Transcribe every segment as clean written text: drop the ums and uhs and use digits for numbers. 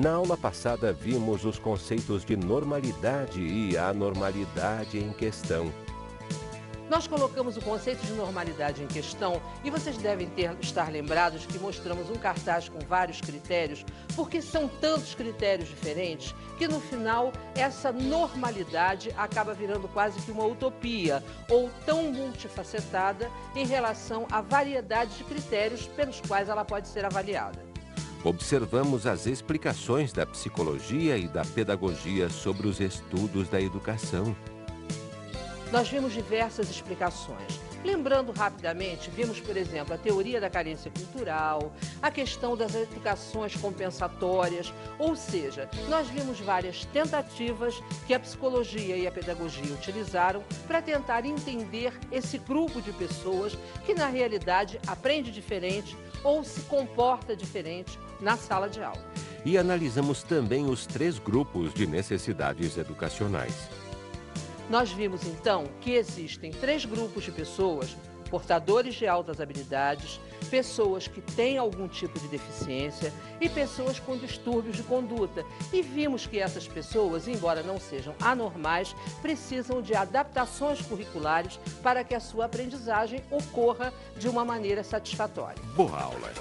Na aula passada, vimos os conceitos de normalidade e anormalidade em questão. Nós colocamos o conceito de normalidade em questão e vocês devem estar lembrados que mostramos um cartaz com vários critérios, porque são tantos critérios diferentes que no final essa normalidade acaba virando quase que uma utopia ou tão multifacetada em relação à variedade de critérios pelos quais ela pode ser avaliada. Observamos as explicações da psicologia e da pedagogia sobre os estudos da educação. Nós vimos diversas explicações. Lembrando rapidamente, vimos, por exemplo, a teoria da carência cultural, a questão das educações compensatórias, ou seja, nós vimos várias tentativas que a psicologia e a pedagogia utilizaram para tentar entender esse grupo de pessoas que, na realidade, aprende diferente ou se comporta diferente na sala de aula. E analisamos também os 3 grupos de necessidades educacionais. Nós vimos, então, que existem 3 grupos de pessoas, portadores de altas habilidades, pessoas que têm algum tipo de deficiência e pessoas com distúrbios de conduta. E vimos que essas pessoas, embora não sejam anormais, precisam de adaptações curriculares para que a sua aprendizagem ocorra de uma maneira satisfatória. Boa aula!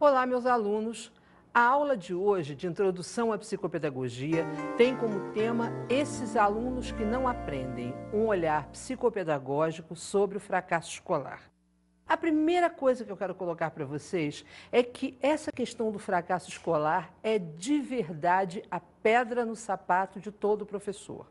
Olá, meus alunos! A aula de hoje, de Introdução à Psicopedagogia, tem como tema Esses alunos que não aprendem, um olhar psicopedagógico sobre o fracasso escolar. A primeira coisa que eu quero colocar para vocês é que essa questão do fracasso escolar é de verdade a pedra no sapato de todo professor.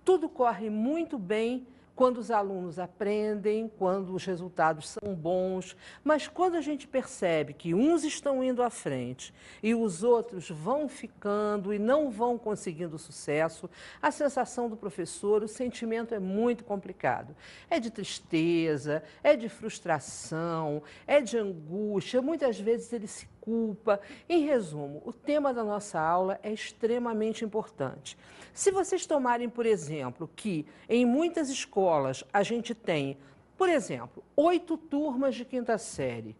Tudo corre muito bem quando os alunos aprendem, quando os resultados são bons, mas quando a gente percebe que uns estão indo à frente e os outros vão ficando e não vão conseguindo sucesso, a sensação do professor, o sentimento é muito complicado. É de tristeza, é de frustração, é de angústia, muitas vezes ele se culpa. Em resumo, o tema da nossa aula é extremamente importante. Se vocês tomarem, por exemplo, que em muitas escolas a gente tem, por exemplo, 8 turmas de 5ª série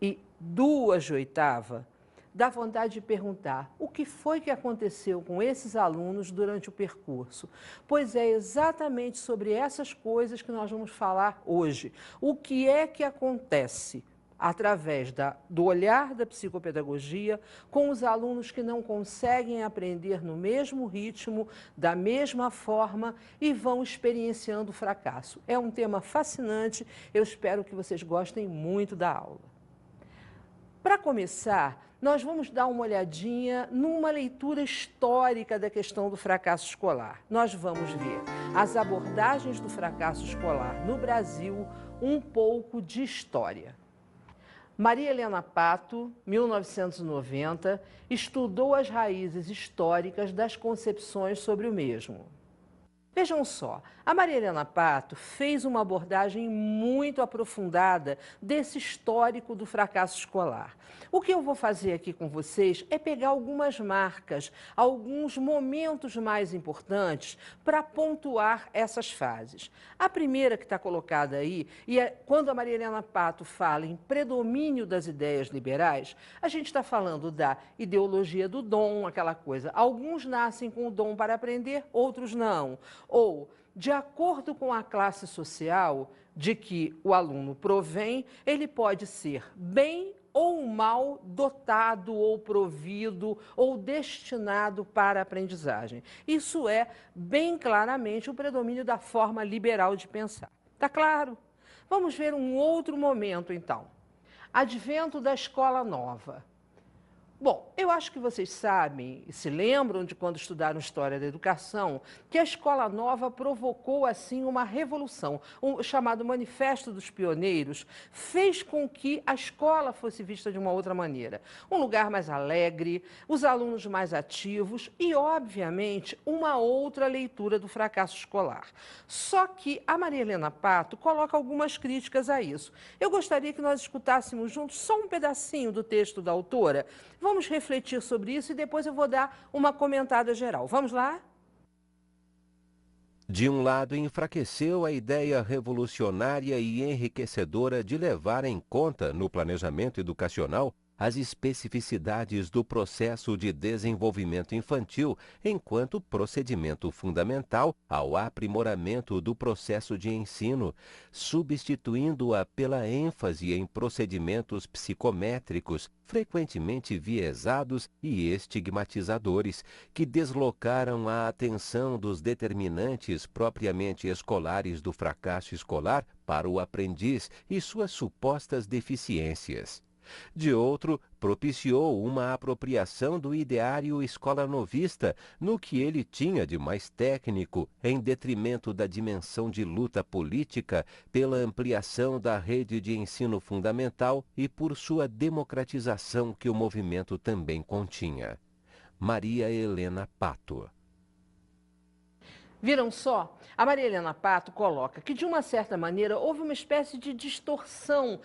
e 2 de 8ª, dá vontade de perguntar o que foi que aconteceu com esses alunos durante o percurso. Pois é exatamente sobre essas coisas que nós vamos falar hoje. O que é que acontece através do olhar da psicopedagogia com os alunos que não conseguem aprender no mesmo ritmo, da mesma forma e vão experienciando o fracasso. É um tema fascinante, eu espero que vocês gostem muito da aula. Para começar, nós vamos dar uma olhadinha numa leitura histórica da questão do fracasso escolar. Nós vamos ver as abordagens do fracasso escolar no Brasil, um pouco de história. Maria Helena Pato, 1990, estudou as raízes históricas das concepções sobre o mesmo. Vejam só, a Maria Helena Pato fez uma abordagem muito aprofundada desse histórico do fracasso escolar. O que eu vou fazer aqui com vocês é pegar algumas marcas, alguns momentos mais importantes para pontuar essas fases. A primeira que está colocada aí, e é quando a Maria Helena Pato fala em predomínio das ideias liberais, a gente está falando da ideologia do dom, aquela coisa. Alguns nascem com o dom para aprender, outros não. Ou, de acordo com a classe social de que o aluno provém, ele pode ser bem ou mal dotado ou provido ou destinado para a aprendizagem. Isso é, bem claramente, o predomínio da forma liberal de pensar. Tá claro? Vamos ver um outro momento, então. Advento da escola nova. Bom, eu acho que vocês sabem e se lembram de quando estudaram História da Educação, que a Escola Nova provocou, assim, uma revolução. O chamado Manifesto dos Pioneiros fez com que a escola fosse vista de uma outra maneira. Um lugar mais alegre, os alunos mais ativos e, obviamente, uma outra leitura do fracasso escolar. Só que a Maria Helena Pato coloca algumas críticas a isso. Eu gostaria que nós escutássemos juntos só um pedacinho do texto da autora. Vamos refletir sobre isso e depois eu vou dar uma comentada geral. Vamos lá? De um lado, enfraqueceu a ideia revolucionária e enriquecedora de levar em conta, no planejamento educacional, as especificidades do processo de desenvolvimento infantil enquanto procedimento fundamental ao aprimoramento do processo de ensino, substituindo-a pela ênfase em procedimentos psicométricos, frequentemente viesados e estigmatizadores, que deslocaram a atenção dos determinantes propriamente escolares do fracasso escolar para o aprendiz e suas supostas deficiências. De outro, propiciou uma apropriação do ideário escola-novista no que ele tinha de mais técnico, em detrimento da dimensão de luta política pela ampliação da rede de ensino fundamental e por sua democratização que o movimento também continha. Maria Helena Pato. Viram só? A Maria Helena Pato coloca que, de uma certa maneira, houve uma espécie de distorção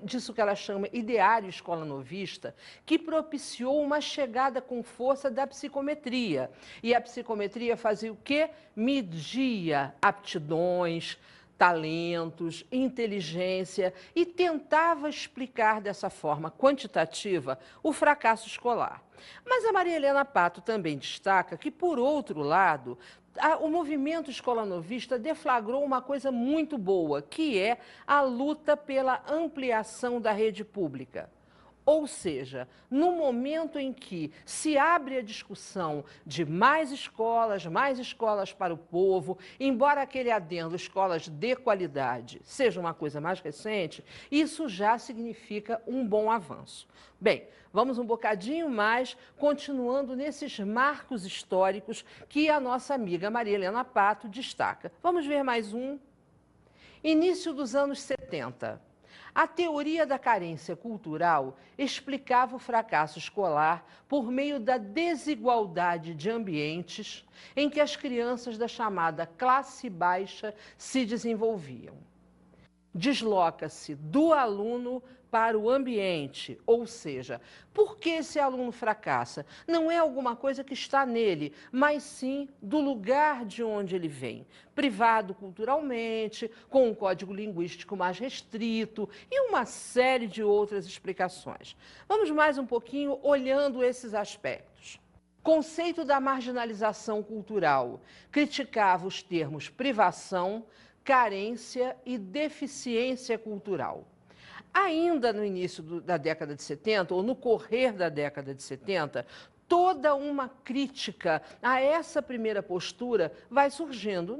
disso que ela chama ideário escola novista, que propiciou uma chegada com força da psicometria. E a psicometria fazia o quê? Media aptidões, talentos, inteligência e tentava explicar dessa forma quantitativa o fracasso escolar. Mas a Maria Helena Pato também destaca que, por outro lado, o movimento escola novista deflagrou uma coisa muito boa, que é a luta pela ampliação da rede pública. Ou seja, no momento em que se abre a discussão de mais escolas para o povo, embora aquele adendo, escolas de qualidade, seja uma coisa mais recente, isso já significa um bom avanço. Bem, vamos um bocadinho mais, continuando nesses marcos históricos que a nossa amiga Maria Helena Pato destaca. Vamos ver mais um. Início dos anos 70. A teoria da carência cultural explicava o fracasso escolar por meio da desigualdade de ambientes em que as crianças da chamada classe baixa se desenvolviam. Desloca-se do aluno para o ambiente, ou seja, por que esse aluno fracassa? Não é alguma coisa que está nele, mas sim do lugar de onde ele vem. Privado culturalmente, com um código linguístico mais restrito e uma série de outras explicações. Vamos mais um pouquinho olhando esses aspectos. Conceito da marginalização cultural criticava os termos privação, carência e deficiência cultural. Ainda no início da década de 70, ou no correr da década de 70, toda uma crítica a essa primeira postura vai surgindo.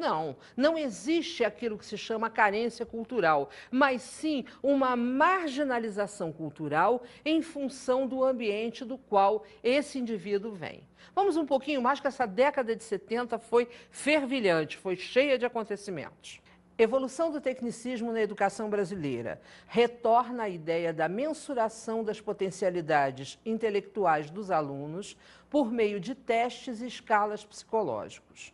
Não existe aquilo que se chama carência cultural, mas sim uma marginalização cultural em função do ambiente do qual esse indivíduo vem. Vamos um pouquinho mais, que essa década de 70 foi fervilhante, foi cheia de acontecimentos. Evolução do tecnicismo na educação brasileira retorna à ideia da mensuração das potencialidades intelectuais dos alunos por meio de testes e escalas psicológicos.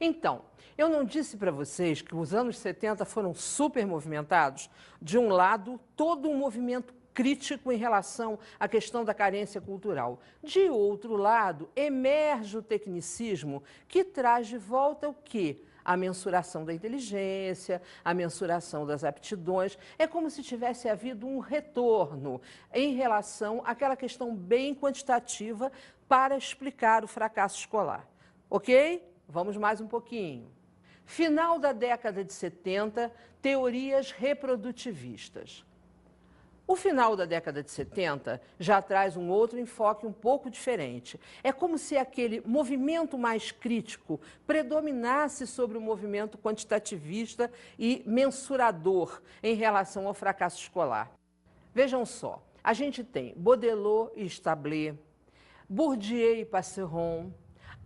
Então, eu não disse para vocês que os anos 70 foram super movimentados? De um lado, todo um movimento crítico em relação à questão da carência cultural. De outro lado, emerge o tecnicismo, que traz de volta o quê? A mensuração da inteligência, a mensuração das aptidões. É como se tivesse havido um retorno em relação àquela questão bem quantitativa para explicar o fracasso escolar. Ok? Vamos mais um pouquinho. Final da década de 70, teorias reprodutivistas. O final da década de 70 já traz um outro enfoque um pouco diferente. É como se aquele movimento mais crítico predominasse sobre o movimento quantitativista e mensurador em relação ao fracasso escolar. Vejam só, a gente tem Baudelot e Stabler, Bourdieu e Passeron,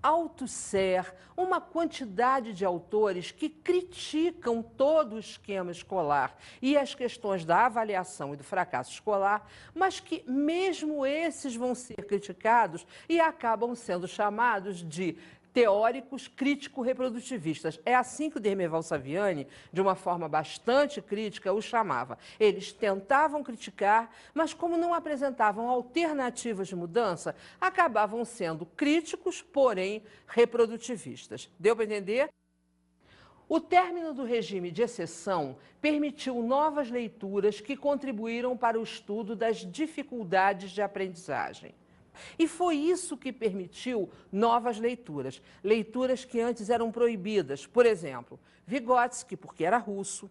Althusser, uma quantidade de autores que criticam todo o esquema escolar e as questões da avaliação e do fracasso escolar, mas que mesmo esses vão ser criticados e acabam sendo chamados de teóricos crítico-reprodutivistas. É assim que o Dermeval Saviani, de uma forma bastante crítica, o chamava. Eles tentavam criticar, mas como não apresentavam alternativas de mudança, acabavam sendo críticos, porém reprodutivistas. Deu para entender? O término do regime de exceção permitiu novas leituras que contribuíram para o estudo das dificuldades de aprendizagem. E foi isso que permitiu novas leituras, leituras que antes eram proibidas. Por exemplo, Vygotsky, porque era russo,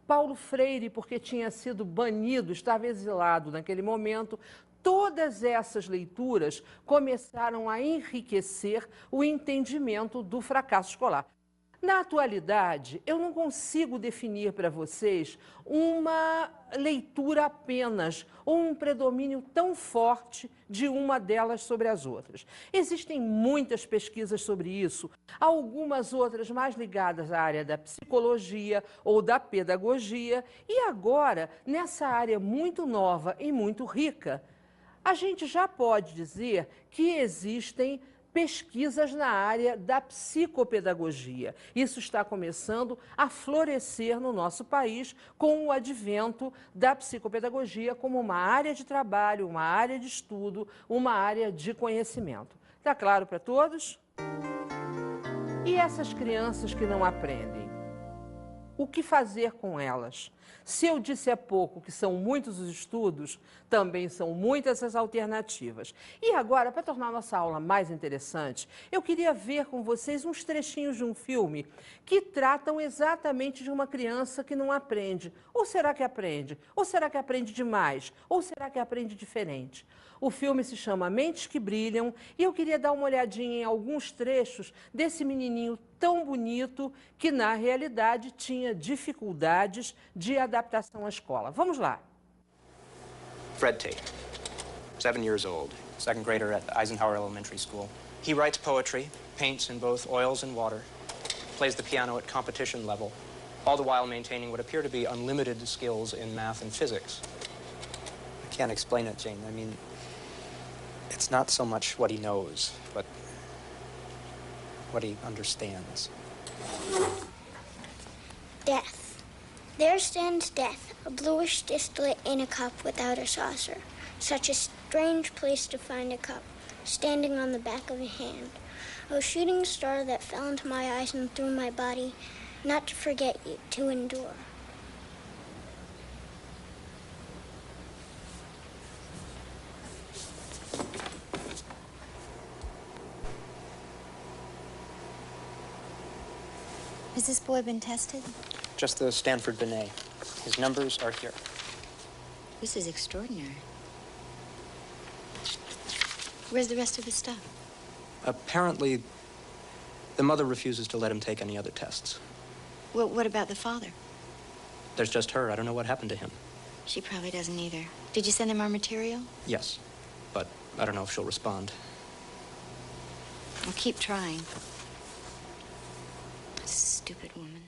Paulo Freire, porque tinha sido banido, estava exilado naquele momento. Todas essas leituras começaram a enriquecer o entendimento do fracasso escolar. Na atualidade, eu não consigo definir para vocês uma leitura apenas ou um predomínio tão forte de uma delas sobre as outras. Existem muitas pesquisas sobre isso, algumas outras mais ligadas à área da psicologia ou da pedagogia, e agora, nessa área muito nova e muito rica, a gente já pode dizer que existem pesquisas na área da psicopedagogia. Isso está começando a florescer no nosso país com o advento da psicopedagogia como uma área de trabalho, uma área de estudo, uma área de conhecimento. Está claro para todos? E essas crianças que não aprendem? O que fazer com elas? Se eu disse há pouco que são muitos os estudos, também são muitas as alternativas. E agora, para tornar a nossa aula mais interessante, eu queria ver com vocês uns trechinhos de um filme que tratam exatamente de uma criança que não aprende. Ou será que aprende? Ou será que aprende demais? Ou será que aprende diferente? O filme se chama Mentes que Brilham e eu queria dar uma olhadinha em alguns trechos desse menininho tão bonito que, na realidade, tinha dificuldades de adaptação à escola. Vamos lá. Fred Tate, 7 years old, second grader at Eisenhower Elementary School. He writes poetry, paints in both oils and water, plays the piano at competition level, all the while maintaining what appear to be unlimited skills in math and physics. I can't explain it, Jane. I mean, it's not so much what he knows, but what he understands. Death. There stands death, a bluish distillate in a cup without a saucer. Such a strange place to find a cup, standing on the back of a hand. O shooting star that fell into my eyes and through my body, not to forget you, to endure. Has this boy been tested? Just the Stanford Binet. His numbers are here. This is extraordinary. Where's the rest of his stuff? Apparently, the mother refuses to let him take any other tests. Well, what about the father? There's just her. I don't know what happened to him. She probably doesn't either. Did you send him our material? Yes, but I don't know if she'll respond. Well, keep trying. Stupid woman.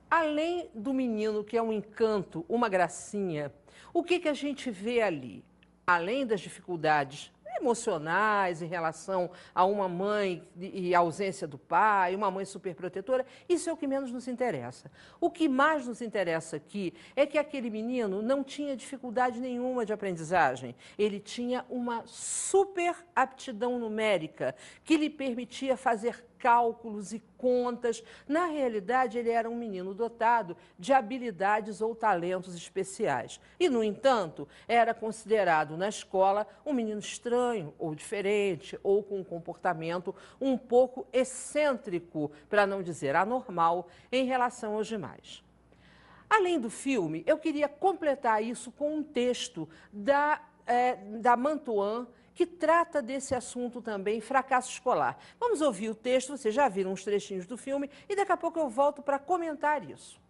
Além do menino que é um encanto, uma gracinha, o que a gente vê ali? Além das dificuldades emocionais em relação a uma mãe e a ausência do pai, uma mãe superprotetora, isso é o que menos nos interessa. O que mais nos interessa aqui é que aquele menino não tinha dificuldade nenhuma de aprendizagem. Ele tinha uma super aptidão numérica que lhe permitia fazer cálculos e contas. Na realidade, ele era um menino dotado de habilidades ou talentos especiais. E, no entanto, era considerado na escola um menino estranho ou diferente, ou com um comportamento um pouco excêntrico, para não dizer anormal, em relação aos demais. Além do filme, eu queria completar isso com um texto da Mantoan, que trata desse assunto também, fracasso escolar. Vamos ouvir o texto, vocês já viram uns trechinhos do filme, e daqui a pouco eu volto para comentar isso.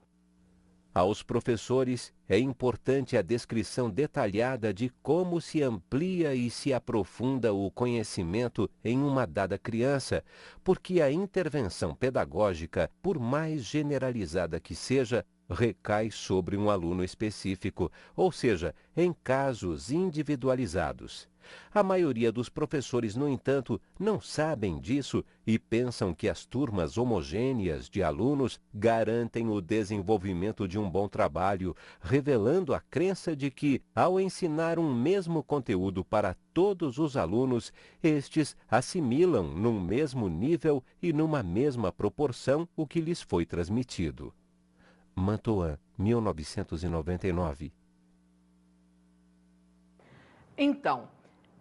Aos professores, é importante a descrição detalhada de como se amplia e se aprofunda o conhecimento em uma dada criança, porque a intervenção pedagógica, por mais generalizada que seja, recai sobre um aluno específico, ou seja, em casos individualizados. A maioria dos professores, no entanto, não sabem disso e pensam que as turmas homogêneas de alunos garantem o desenvolvimento de um bom trabalho, revelando a crença de que, ao ensinar um mesmo conteúdo para todos os alunos, estes assimilam num mesmo nível e numa mesma proporção o que lhes foi transmitido. Mantoan, 1999. Então,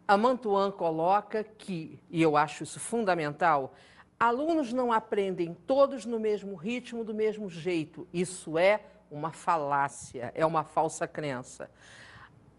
a Mantoan coloca que, e eu acho isso fundamental, alunos não aprendem todos no mesmo ritmo, do mesmo jeito. Isso é uma falácia, é uma falsa crença.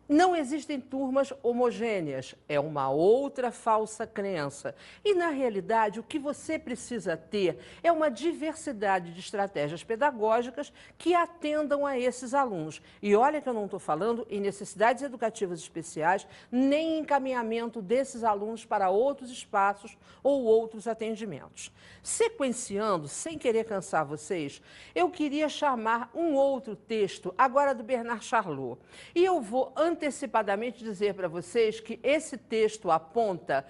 Não existem turmas homogêneas, é uma outra falsa crença. E, na realidade, o que você precisa ter é uma diversidade de estratégias pedagógicas que atendam a esses alunos. E olha que eu não estou falando em necessidades educativas especiais, nem encaminhamento desses alunos para outros espaços ou outros atendimentos. Sequenciando, sem querer cansar vocês, eu queria chamar um outro texto, agora do Bernard Charlot. E eu vou antecipadamente dizer para vocês que esse texto aponta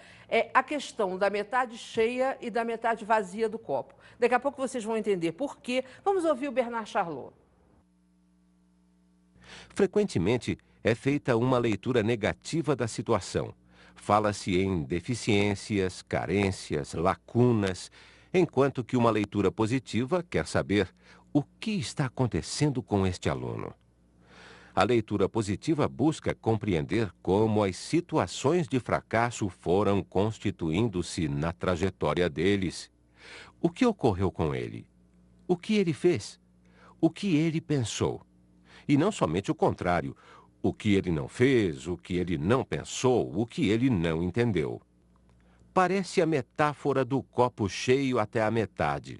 a questão da metade cheia e da metade vazia do copo. Daqui a pouco vocês vão entender por quê. Vamos ouvir o Bernard Charlot. Frequentemente, é feita uma leitura negativa da situação. Fala-se em deficiências, carências, lacunas, enquanto que uma leitura positiva quer saber o que está acontecendo com este aluno. A leitura positiva busca compreender como as situações de fracasso foram constituindo-se na trajetória deles. O que ocorreu com ele? O que ele fez? O que ele pensou? E não somente o contrário, o que ele não fez, o que ele não pensou, o que ele não entendeu. Parece a metáfora do copo cheio até a metade.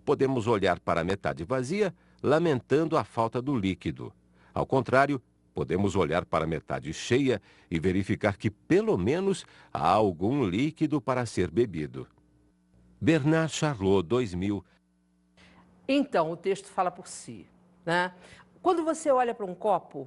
Podemos olhar para a metade vazia, lamentando a falta do líquido. Ao contrário, podemos olhar para a metade cheia e verificar que, pelo menos, há algum líquido para ser bebido. Bernard Charlot, 2000. Então, o texto fala por si, né? Quando você olha para um copo,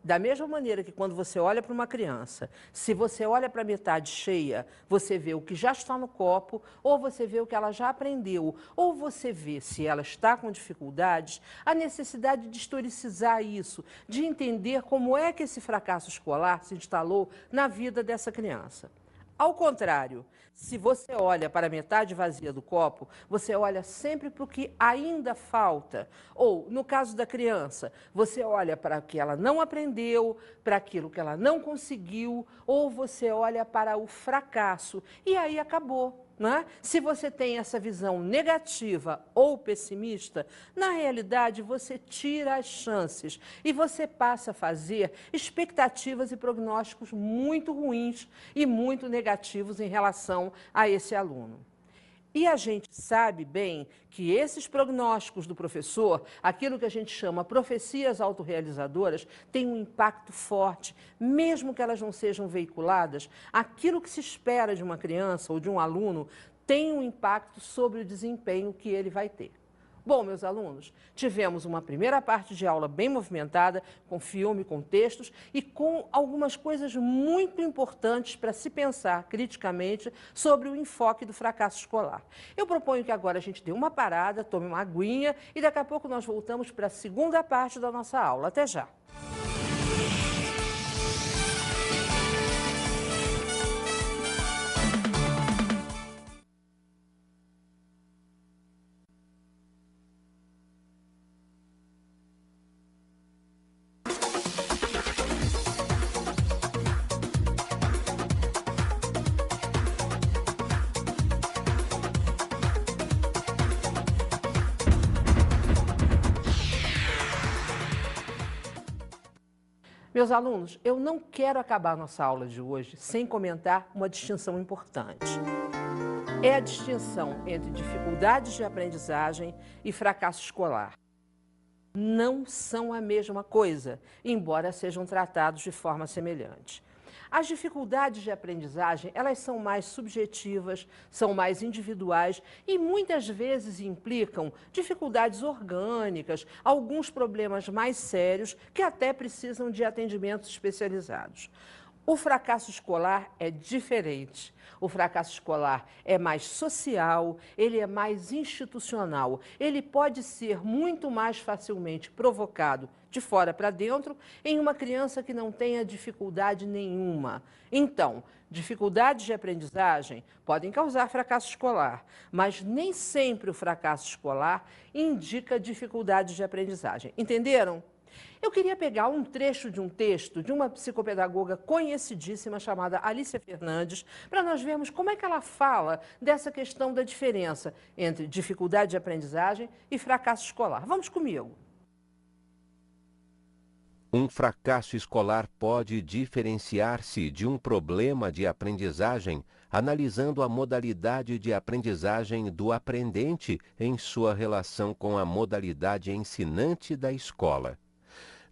da mesma maneira que quando você olha para uma criança, se você olha para a metade cheia, você vê o que já está no copo, ou você vê o que ela já aprendeu, ou você vê, se ela está com dificuldades, a necessidade de historicizar isso, de entender como é que esse fracasso escolar se instalou na vida dessa criança. Ao contrário, se você olha para a metade vazia do copo, você olha sempre para o que ainda falta. Ou, no caso da criança, você olha para o que ela não aprendeu, para aquilo que ela não conseguiu, ou você olha para o fracasso. E aí acabou. Né? Se você tem essa visão negativa ou pessimista, na realidade você tira as chances e você passa a fazer expectativas e prognósticos muito ruins e muito negativos em relação a esse aluno. E a gente sabe bem que esses prognósticos do professor, aquilo que a gente chama profecias autorrealizadoras, têm um impacto forte, mesmo que elas não sejam veiculadas. Aquilo que se espera de uma criança ou de um aluno tem um impacto sobre o desempenho que ele vai ter. Bom, meus alunos, tivemos uma primeira parte de aula bem movimentada, com filme, com textos e com algumas coisas muito importantes para se pensar criticamente sobre o enfoque do fracasso escolar. Eu proponho que agora a gente dê uma parada, tome uma aguinha e daqui a pouco nós voltamos para a segunda parte da nossa aula. Até já! Meus alunos, eu não quero acabar nossa aula de hoje sem comentar uma distinção importante. É a distinção entre dificuldades de aprendizagem e fracasso escolar. Não são a mesma coisa, embora sejam tratados de forma semelhante. As dificuldades de aprendizagem, elas são mais subjetivas, são mais individuais e muitas vezes implicam dificuldades orgânicas, alguns problemas mais sérios que até precisam de atendimentos especializados. O fracasso escolar é diferente. O fracasso escolar é mais social, ele é mais institucional. Ele pode ser muito mais facilmente provocado de fora para dentro em uma criança que não tenha dificuldade nenhuma. Então, dificuldades de aprendizagem podem causar fracasso escolar, mas nem sempre o fracasso escolar indica dificuldades de aprendizagem. Entenderam? Eu queria pegar um trecho de um texto de uma psicopedagoga conhecidíssima chamada Alicia Fernandes, para nós vermos como é que ela fala dessa questão da diferença entre dificuldade de aprendizagem e fracasso escolar. Vamos comigo. Um fracasso escolar pode diferenciar-se de um problema de aprendizagem analisando a modalidade de aprendizagem do aprendente em sua relação com a modalidade ensinante da escola.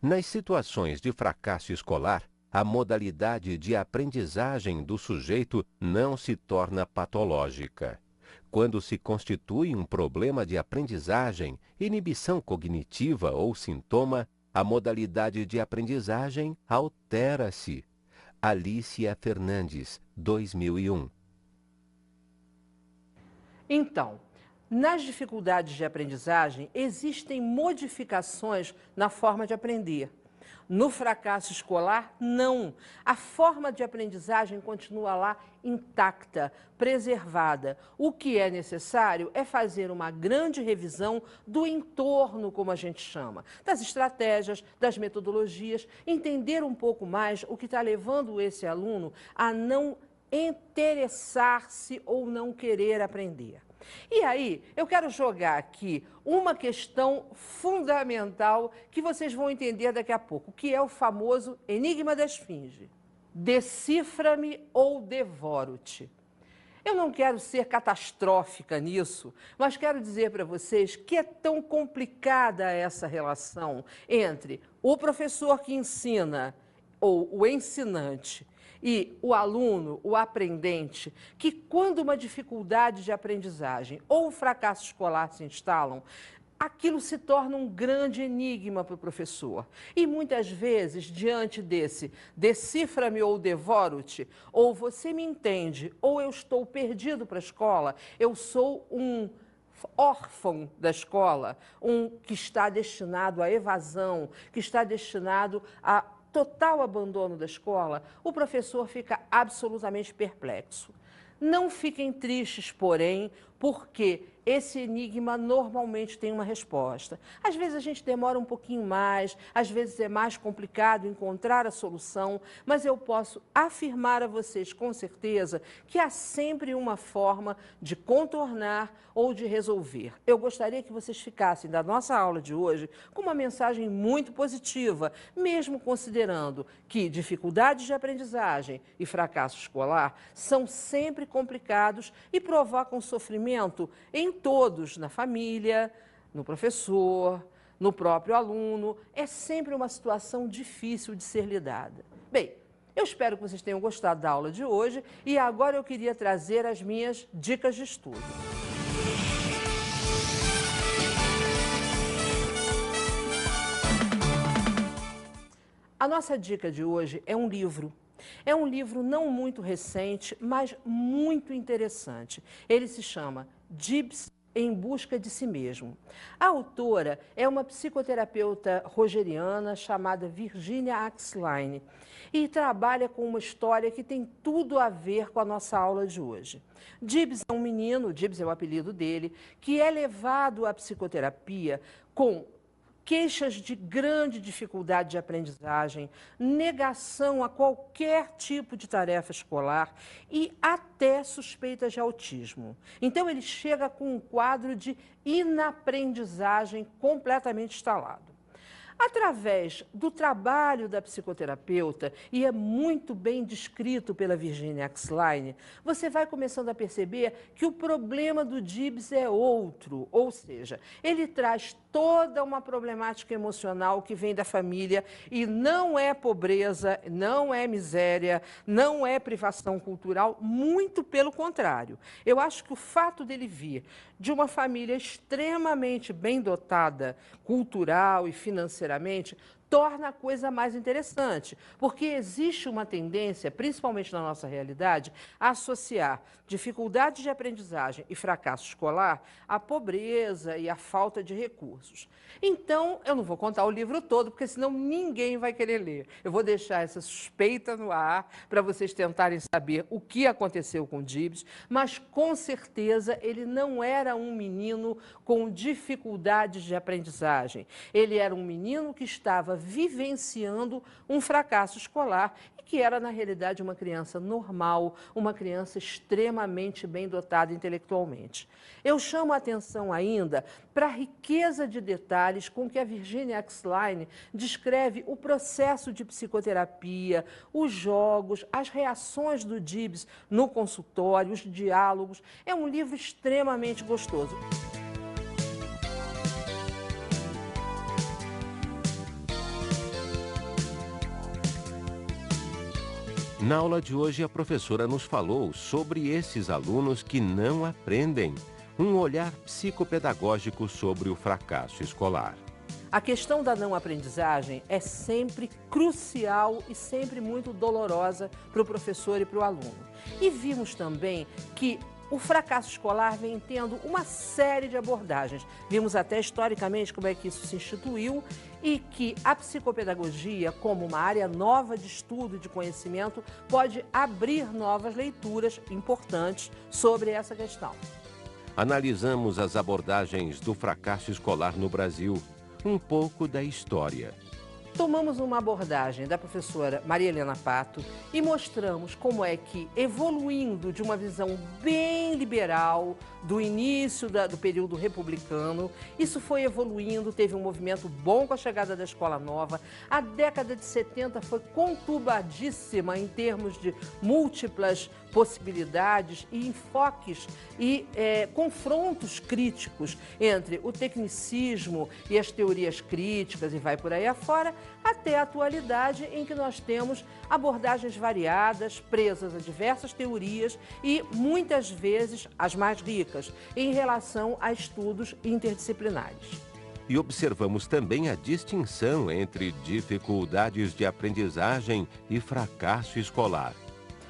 Nas situações de fracasso escolar, a modalidade de aprendizagem do sujeito não se torna patológica. Quando se constitui um problema de aprendizagem, inibição cognitiva ou sintoma, a modalidade de aprendizagem altera-se. Alicia Fernandes, 2001. Então, nas dificuldades de aprendizagem, existem modificações na forma de aprender. No fracasso escolar, não. A forma de aprendizagem continua lá intacta, preservada. O que é necessário é fazer uma grande revisão do entorno, como a gente chama, das estratégias, das metodologias, entender um pouco mais o que está levando esse aluno a não interessar-se ou não querer aprender. E aí, eu quero jogar aqui uma questão fundamental que vocês vão entender daqui a pouco, que é o famoso enigma da esfinge. Decifra-me ou devoro-te. Eu não quero ser catastrófica nisso, mas quero dizer para vocês que é tão complicada essa relação entre o professor que ensina ou o ensinante e o aluno, o aprendente, que quando uma dificuldade de aprendizagem ou o fracasso escolar se instalam, aquilo se torna um grande enigma para o professor. E muitas vezes, diante desse decifra-me ou devoro-te, ou você me entende, ou eu estou perdido para a escola, eu sou um órfão da escola, um que está destinado à evasão, que está destinado a total abandono da escola, o professor fica absolutamente perplexo. Não fiquem tristes, porém, porque esse enigma normalmente tem uma resposta. Às vezes a gente demora um pouquinho mais, às vezes é mais complicado encontrar a solução, mas eu posso afirmar a vocês com certeza que há sempre uma forma de contornar ou de resolver. Eu gostaria que vocês ficassem da nossa aula de hoje com uma mensagem muito positiva, mesmo considerando que dificuldades de aprendizagem e fracasso escolar são sempre complicados e provocam sofrimento em todos, na família, no professor, no próprio aluno. É sempre uma situação difícil de ser lidada. Bem, eu espero que vocês tenham gostado da aula de hoje e agora eu queria trazer as minhas dicas de estudo. A nossa dica de hoje é um livro. É um livro não muito recente, mas muito interessante. Ele se chama Gibbs em Busca de Si Mesmo. A autora é uma psicoterapeuta rogeriana chamada Virginia Axline e trabalha com uma história que tem tudo a ver com a nossa aula de hoje. Gibbs é um menino, Gibbs é o apelido dele, que é levado à psicoterapia com queixas de grande dificuldade de aprendizagem, negação a qualquer tipo de tarefa escolar e até suspeitas de autismo. Então, ele chega com um quadro de inaprendizagem completamente instalado. Através do trabalho da psicoterapeuta, e é muito bem descrito pela Virginia Axline, você vai começando a perceber que o problema do Gibbs é outro, ou seja, ele traz toda uma problemática emocional que vem da família e não é pobreza, não é miséria, não é privação cultural, muito pelo contrário. Eu acho que o fato dele vir de uma família extremamente bem dotada, cultural e financeiramente, torna a coisa mais interessante, porque existe uma tendência, principalmente na nossa realidade, a associar dificuldades de aprendizagem e fracasso escolar à pobreza e à falta de recursos. Então, eu não vou contar o livro todo, porque senão ninguém vai querer ler. Eu vou deixar essa suspeita no ar para vocês tentarem saber o que aconteceu com Gibbs, mas com certeza ele não era um menino com dificuldades de aprendizagem. Ele era um menino que estava vivenciando um fracasso escolar e que era, na realidade, uma criança normal, uma criança extremamente bem dotada intelectualmente. Eu chamo a atenção ainda para a riqueza de detalhes com que a Virginia Axline descreve o processo de psicoterapia, os jogos, as reações do Gibbs no consultório, os diálogos. É um livro extremamente gostoso. Na aula de hoje, a professora nos falou sobre esses alunos que não aprendem, um olhar psicopedagógico sobre o fracasso escolar. A questão da não aprendizagem é sempre crucial e sempre muito dolorosa para o professor e para o aluno. E vimos também que o fracasso escolar vem tendo uma série de abordagens. Vimos até historicamente como é que isso se instituiu e que a psicopedagogia, como uma área nova de estudo e de conhecimento, pode abrir novas leituras importantes sobre essa questão. Analisamos as abordagens do fracasso escolar no Brasil, um pouco da história. Tomamos uma abordagem da professora Maria Helena Pato e mostramos como é que, evoluindo de uma visão bem liberal do início do período republicano, isso foi evoluindo, teve um movimento bom com a chegada da Escola Nova. A década de 70 foi conturbadíssima em termos de múltiplas possibilidades e enfoques e confrontos críticos entre o tecnicismo e as teorias críticas e vai por aí afora, até a atualidade em que nós temos abordagens variadas, presas a diversas teorias e, muitas vezes, as mais ricas, em relação a estudos interdisciplinares. E observamos também a distinção entre dificuldades de aprendizagem e fracasso escolar.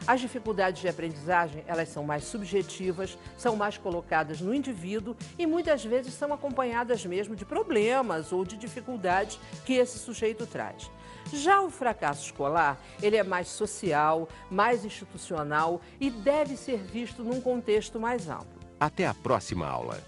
As dificuldades de aprendizagem, elas são mais subjetivas, são mais colocadas no indivíduo e muitas vezes são acompanhadas mesmo de problemas ou de dificuldades que esse sujeito traz. Já o fracasso escolar, ele é mais social, mais institucional e deve ser visto num contexto mais amplo. Até a próxima aula!